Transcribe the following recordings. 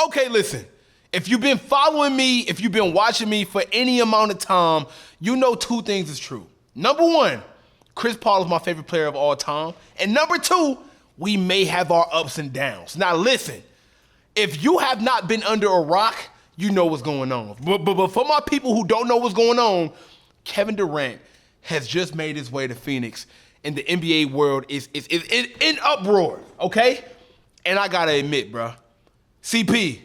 Okay, listen. If you've been following me, if you've been watching me for any amount of time, you know two things is true. Number one, Chris Paul is my favorite player of all time. And number two, we may have our ups and downs. Now listen, if you have not been under a rock, you know what's going on. But for my people who don't know what's going on, Kevin Durant has just made his way to Phoenix, and the NBA world is in uproar, okay? And I gotta admit, bro, CP,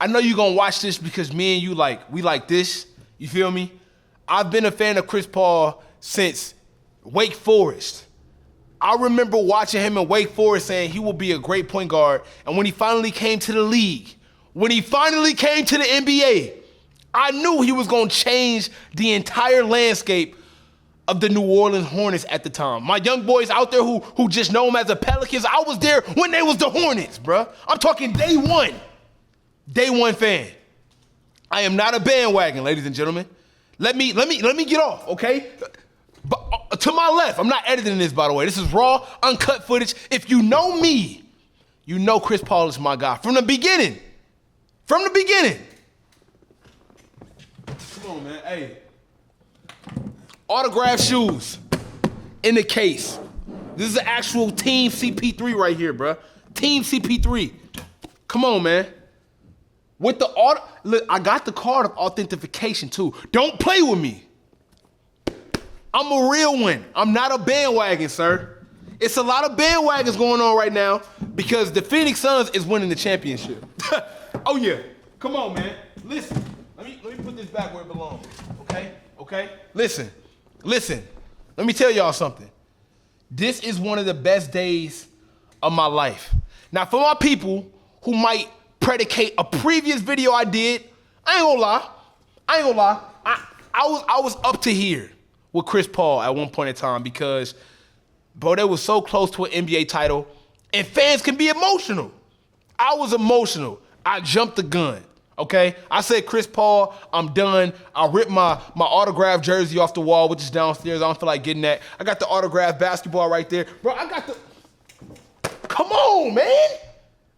I know you're gonna watch this because me and you we like this, you feel me? I've been a fan of Chris Paul since Wake Forest. I remember watching him in Wake Forest saying he will be a great point guard, and when he finally came to the league, when he finally came to the NBA, I knew he was gonna change the entire landscape of the New Orleans Hornets at the time. My young boys out there who just know him as the Pelicans, I was there when they was the Hornets, bruh. I'm talking day one. Day one fan. I am not a bandwagon, ladies and gentlemen. Let me get off, okay? But to my left, I'm not editing this, by the way. This is raw, uncut footage. If you know me, you know Chris Paul is my guy. From the beginning. From the beginning. Come on, man. Hey. Autographed shoes in the case. This is an actual Team CP3 right here, bruh. Team CP3. Come on, man. With the look, I got the card of authentication too. Don't play with me. I'm a real one. I'm not a bandwagon, sir. It's a lot of bandwagons going on right now because the Phoenix Suns is winning the championship. Oh yeah. Come on, man. Listen. Let me put this back where it belongs. Okay? Listen. Let me tell y'all something. This is one of the best days of my life. Now, for my people who might predicate a previous video I did, I ain't gonna lie. I was up to here with Chris Paul at one point in time because, bro, they was so close to an NBA title, and fans can be emotional. I was emotional. I jumped the gun, okay? I said, Chris Paul, I'm done. I ripped my autographed jersey off the wall, which is downstairs. I don't feel like getting that. I got the autographed basketball right there. Bro, I got the... Come on, man.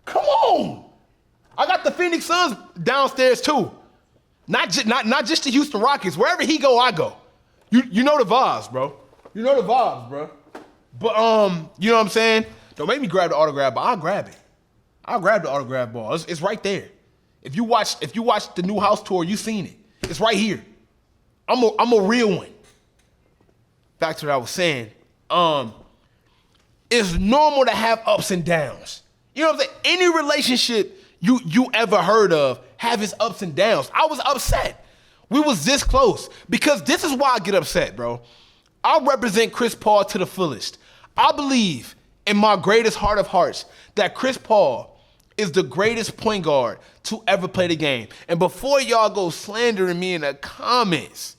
Come on. I got the Phoenix Suns downstairs too. Not just the Houston Rockets. Wherever he go, I go. You know the vibes, bro. You know the vibes, bro. But you know what I'm saying? Don't make me grab the autograph, but I'll grab it. I'll grab the autograph ball. It's right there. If you watch the new house tour, you seen it. It's right here. I'm a real one. Back to what I was saying. It's normal to have ups and downs. You know what I'm saying? Any relationship you ever heard of have its ups and downs. I was upset. We was this close because this is why I get upset, bro. I represent Chris Paul to the fullest. I believe in my greatest heart of hearts that Chris Paul is the greatest point guard to ever play the game. And before y'all go slandering me in the comments,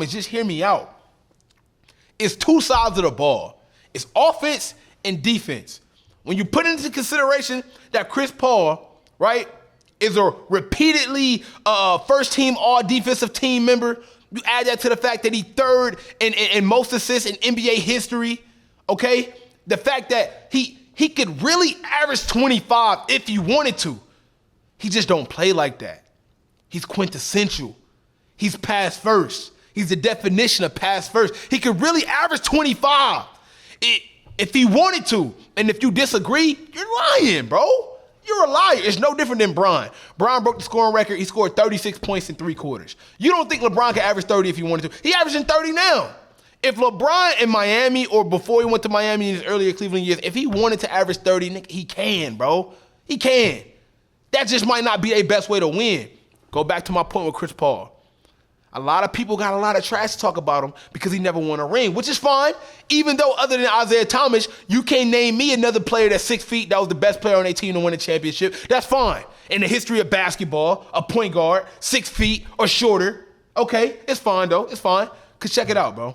just hear me out. It's two sides of the ball. It's offense and defense. When you put into consideration that Chris Paul, right, is a repeatedly first-team all-defensive team member, you add that to the fact that he's third in most assists in NBA history, okay? The fact that he could really average 25 if he wanted to. He just don't play like that. He's quintessential. He's pass first. He's the definition of pass first. He could really average 25. If he wanted to, and if you disagree, you're lying, bro. You're a liar. It's no different than Bron. Bron broke the scoring record. He scored 36 points in 3 quarters. You don't think LeBron could average 30 if he wanted to. He averaging 30 now. If LeBron in Miami or before he went to Miami in his earlier Cleveland years, if he wanted to average 30, he can, bro. He can. That just might not be a best way to win. Go back to my point with Chris Paul. A lot of people got a lot of trash to talk about him because he never won a ring, which is fine. Even though other than Isaiah Thomas, you can't name me another player that's 6 feet that was the best player on their team to win a championship. That's fine. In the history of basketball, a point guard, 6 feet or shorter. Okay, it's fine though, it's fine. Cause check it out, bro.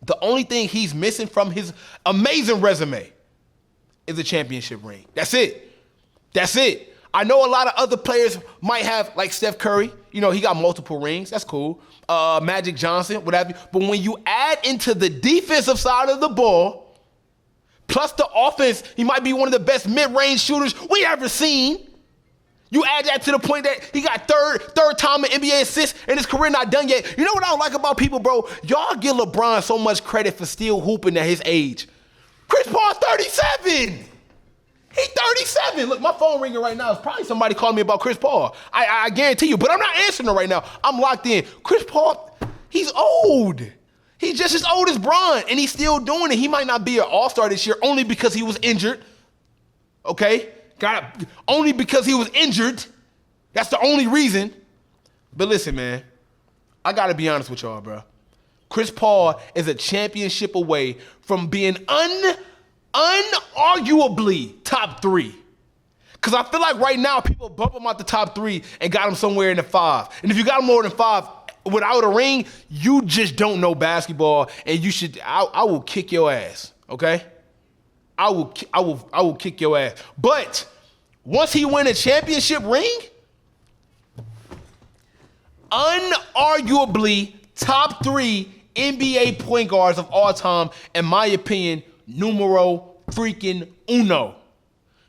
The only thing he's missing from his amazing resume is a championship ring. That's it. That's it. I know a lot of other players might have, like Steph Curry, you know, he got multiple rings. That's cool. Magic Johnson, whatever. But when you add into the defensive side of the ball, Plus the offense, he might be one of the best mid-range shooters we ever seen. You add that to the point that he got third time in NBA assists and his career not done yet. You know what I don't like about people, bro? Y'all give LeBron so much credit for still hooping at his age. Chris Paul's 37. He's 37. Look, my phone ringing right now. It's probably somebody calling me about Chris Paul. I guarantee you, but I'm not answering it right now. I'm locked in. Chris Paul, he's old. He's just as old as Bron, and he's still doing it. He might not be an all-star this year only because he was injured. Okay? Only because he was injured. That's the only reason. But listen, man, I got to be honest with y'all, bro. Chris Paul is a championship away from being unarguably top 3. Because I feel like right now people bump him out the top 3 and got him somewhere in the 5. And if you got him more than 5 without a ring, you just don't know basketball, and you should. I will kick your ass. Okay, I will kick your ass. But once he win a championship ring, unarguably top 3 NBA point guards of all time, in my opinion, numero freaking uno.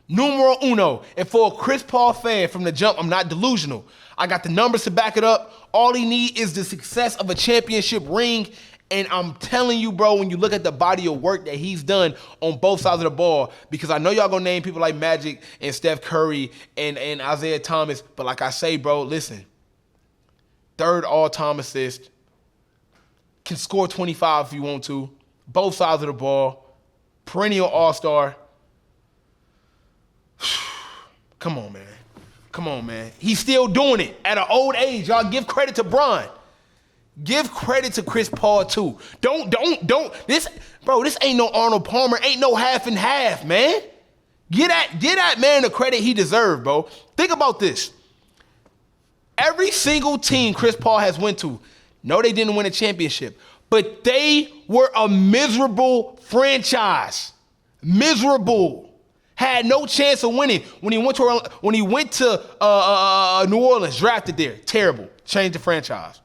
Numero uno. And for a Chris Paul fan from the jump, I'm not delusional. I got the numbers to back it up. All he need is the success of a championship ring. And I'm telling you, bro, when you look at the body of work that he's done on both sides of the ball, because I know y'all gonna name people like Magic and Steph Curry and Isaiah Thomas, but like I say, bro, listen, 3rd all-time assist, can score 25 if you want to, both sides of the ball, perennial all-star. Come on, man. Come on, man. He's still doing it at an old age. Y'all give credit to Bron. Give credit to Chris Paul, too. Don't. This ain't no Arnold Palmer. Ain't no half and half, man. Get that man the credit he deserved, bro. Think about this. Every single team Chris Paul has went to, no, they didn't win a championship, but they were a miserable franchise. Miserable. Had no chance of winning when he went to New Orleans, drafted there. Terrible. Changed the franchise.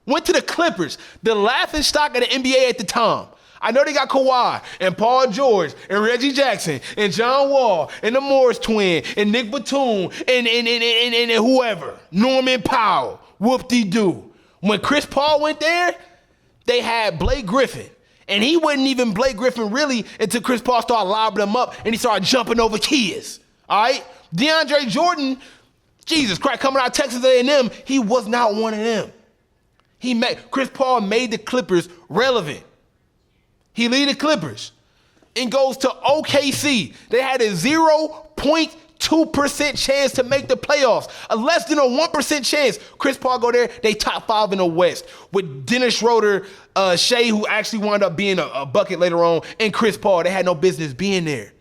Went to the Clippers, the laughingstock of the NBA at the time. I know they got Kawhi and Paul George and Reggie Jackson and John Wall and the Morris twin and Nick Batum and whoever. Norman Powell. Whoop-de-doo. When Chris Paul went there, they had Blake Griffin. And he wasn't even Blake Griffin really until Chris Paul started lobbing him up and he started jumping over kids. All right? DeAndre Jordan, Jesus Christ, coming out of Texas A&M, he was not one of them. Chris Paul made the Clippers relevant. He lead the Clippers and goes to OKC. They had a 0.2% chance to make the playoffs, a less than a 1% chance. Chris Paul go there, they top 5 in the West with Dennis Schroeder, Shea, who actually wound up being a bucket later on, and Chris Paul. They had no business being there.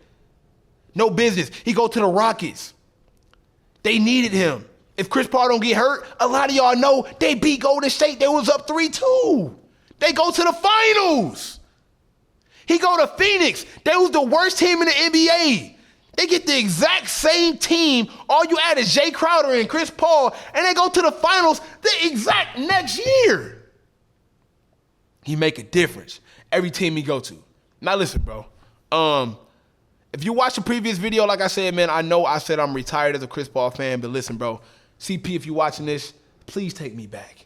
No business. He go to the Rockets. They needed him. If Chris Paul don't get hurt, a lot of y'all know they beat Golden State. They was up 3-2. They go to the finals. He go to Phoenix. They was the worst team in the NBA. They get the exact same team. All you add is Jay Crowder and Chris Paul, and they go to the finals the exact next year. He make a difference every team he go to. Now listen, bro. If you watch the previous video, like I said, man, I know I said I'm retired as a Chris Paul fan, but listen, bro. CP, if you're watching this, please take me back.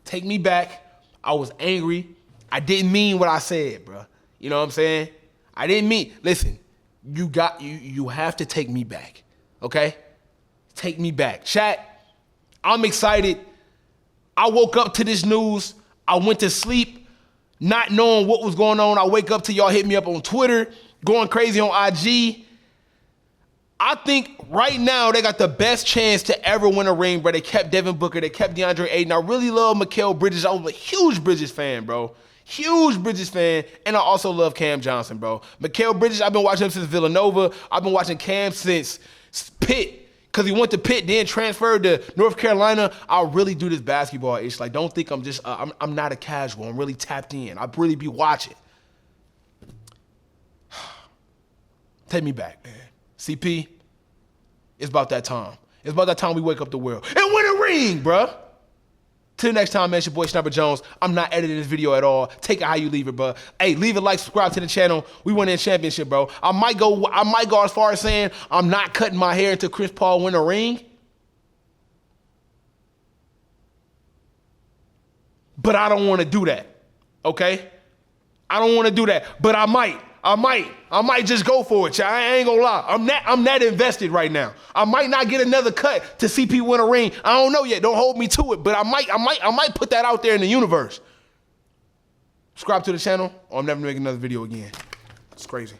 Take me back. I was angry. I didn't mean what I said, bro. You know what I'm saying? I didn't mean, listen, you have to take me back, okay? Take me back. Chat, I'm excited. I woke up to this news. I went to sleep not knowing what was going on. I wake up to y'all hit me up on Twitter, going crazy on IG. I think right now they got the best chance to ever win a ring, bro. They kept Devin Booker. They kept DeAndre Ayton. I really love Mikal Bridges. I'm a huge Bridges fan, bro. Huge Bridges fan. And I also love Cam Johnson, bro. Mikal Bridges, I've been watching him since Villanova. I've been watching Cam since Pitt, because he went to Pitt, then transferred to North Carolina. I really do this basketball. It's like, don't think I'm just, I'm not a casual. I'm really tapped in. I really be watching. Take me back, man. CP, it's about that time. It's about that time we wake up the world and win a ring, bruh. Till next time, man, it's your boy Sniper Jones. I'm not editing this video at all. Take it how you leave it, bro. Hey, leave a like, subscribe to the channel. We win in championship, bro. I might go as far as saying I'm not cutting my hair until Chris Paul win a ring. But I don't want to do that, okay? I don't want to do that, but I might just go for it, y'all. I ain't gonna lie. I'm that invested right now. I might not get another cut to CP win a ring. I don't know yet. Don't hold me to it, but I might put that out there in the universe. Subscribe to the channel, or I'm never making another video again. It's crazy.